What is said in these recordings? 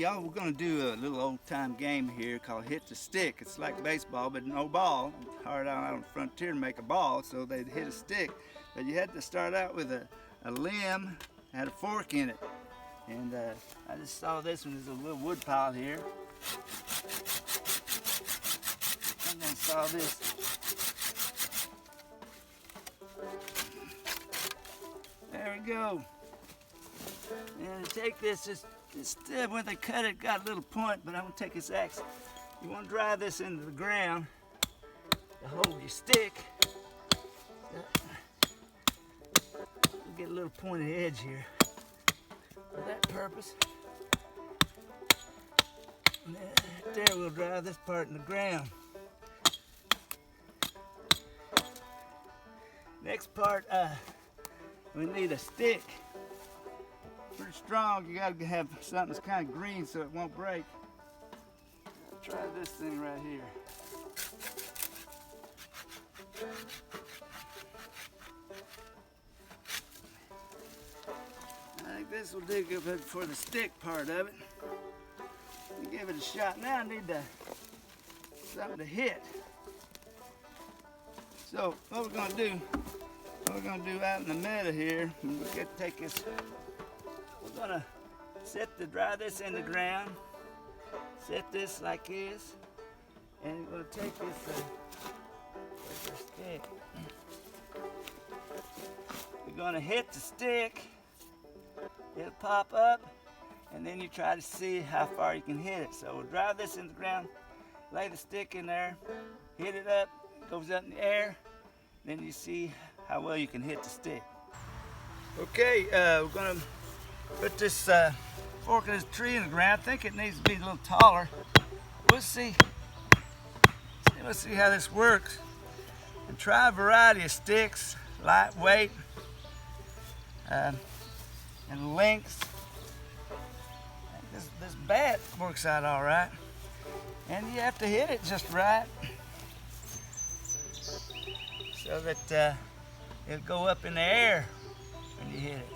y'all, we're gonna do a little old-time game here called Hit the Stick. It's like baseball, but no ball. It's hard out on the frontier to make a ball, so they'd hit a stick. But you had to start out with a limb, had a fork in it. And I just saw this one. There's a little wood pile here. And then saw this. There we go. And take this stib, when they cut it, got a little point, but I'm gonna take this axe. You wanna drive this into the ground to hold your stick. You'll get a little pointed edge here for that purpose. And there we'll drive this part in the ground. Next part, we need a stick. Pretty strong. You gotta have something that's kind of green so it won't break. Try this thing right here. I think this will do good for the stick part of it. You give it a shot. Now I need something to hit. So what we're gonna do out in the meadow here, we're gonna take this. We're gonna drive this in the ground. Set this like this, and we're gonna take this stick. We're gonna hit the stick. It'll pop up, and then you try to see how far you can hit it. So we'll drive this in the ground, lay the stick in there, hit it up, it goes up in the air, then you see how well you can hit the stick. Okay, we're gonna put this fork of this tree in the ground. I think it needs to be a little taller. We'll see how this works. And try a variety of sticks, lightweight, and lengths. This bat works out all right. And you have to hit it just right so that it'll go up in the air when you hit it.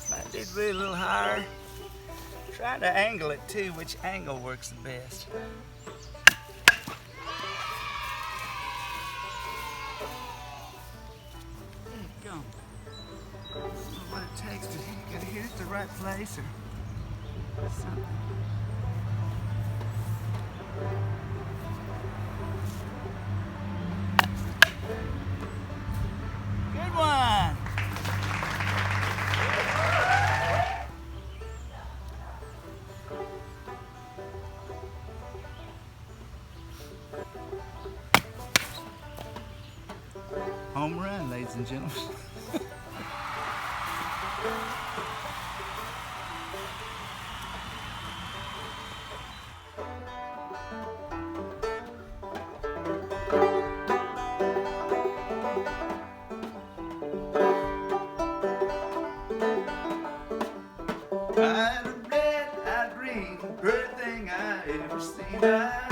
Might need to be a little higher. Try to angle it too, which angle works the best. There you go. What it takes to get hit at the right place or something. Good one. Home run, ladies and gentlemen. I'd red, I'd green, pretty thing I ever seen.